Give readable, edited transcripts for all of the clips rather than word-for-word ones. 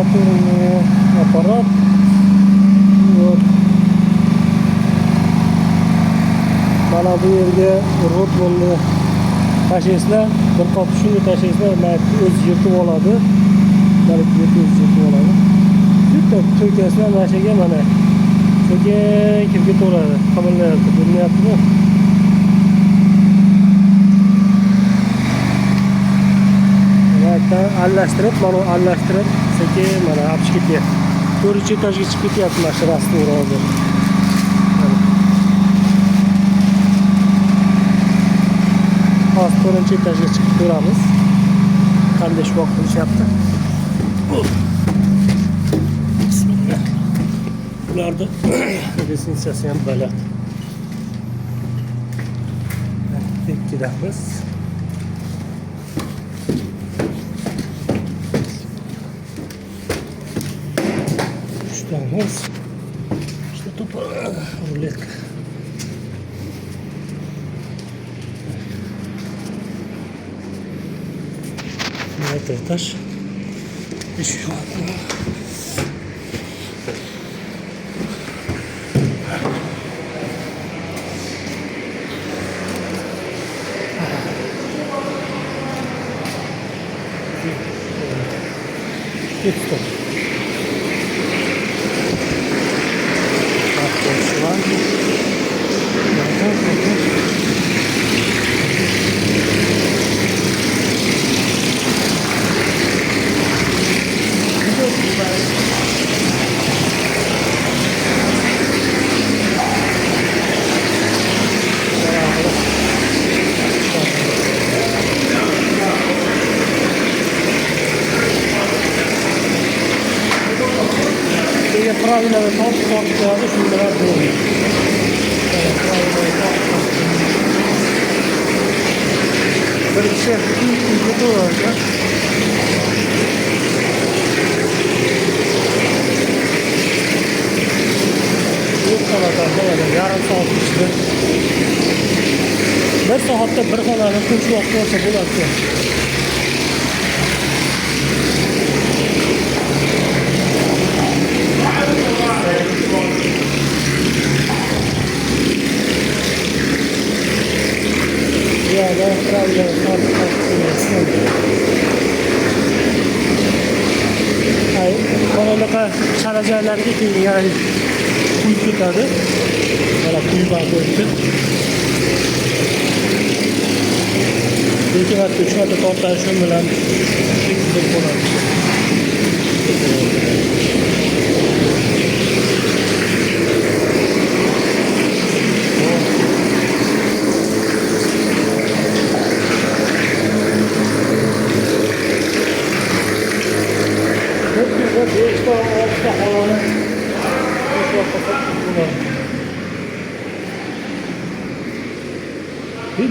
температурный аппарат. Вот. Mana bu yerga rotmonni tashlaysizlar, bir qop shuni tashlaysizlar, mana o'z yirtib oladi. Mana bu yerda o'z yirtib oladi. Bitta to'kasizlar mana shu yerga, mana shuga kirib ketaveradi. Qimirlayapti, bilmayaptimi? Aralashtirib, mana aralashtirib, sekin mana olib chiqib ketyapti. 4-etajga chiqib ketyapti mana shu rastor hozir. Hozir 4-etajga chiqib ko'ramiz. Qanday ishvoq qilishyapti. Bismillah. Ularda resensiyasi ham baland. Ikkidamiz. Uchtamiz. İşte topa ruletka. Это этаж. Еще одна. И стоп. Правильно top geldi, şunlara doğru. Evet, bir şey bu olacak. Bu kadar da yarım saat işte. Bir saatte bir xonani tinch vaqt olsa bo'ladi. Ya da pravda ay bunaqa chalajalarga keyin yana quyib ketadi. Mana quyib qo'yibdi. Lekin hatto 3 marta tortish bilan tekshirib bo'ladi.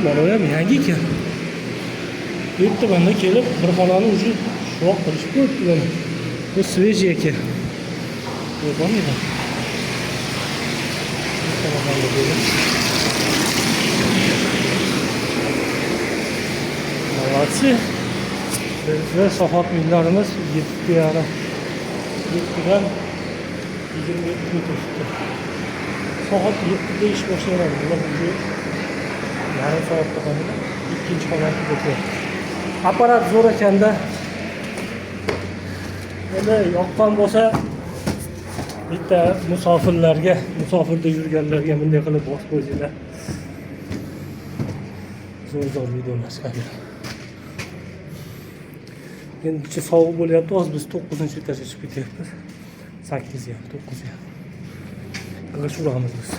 Mana bu ham yangi ekan. Bu yerda banda kelib bir xonani уже shoq qilishib qo'yibdilar. Bu svejiy ekan. Ko'rdingmi? Молодцы. Bizlar sohot millarimiz 7,5 7dan 27 metr tutdi. Soat 7da ish boshlanadi. Bular уже yarim soatda qoldi. Ikkinchi xonani ko'ryapti. Apparat zo'r ekanda. Endi yoqqan bo'lsa bitta musofirda yurganlarga bunday qilib bosib qo'yinglar. Zo'r videolar chiqadi. Endi ichi sovuq bo'lyapti. Hozir biz 9-etajga chiqib ketyapmiz. 8 ham, 9 ham. Qilishamiz biz.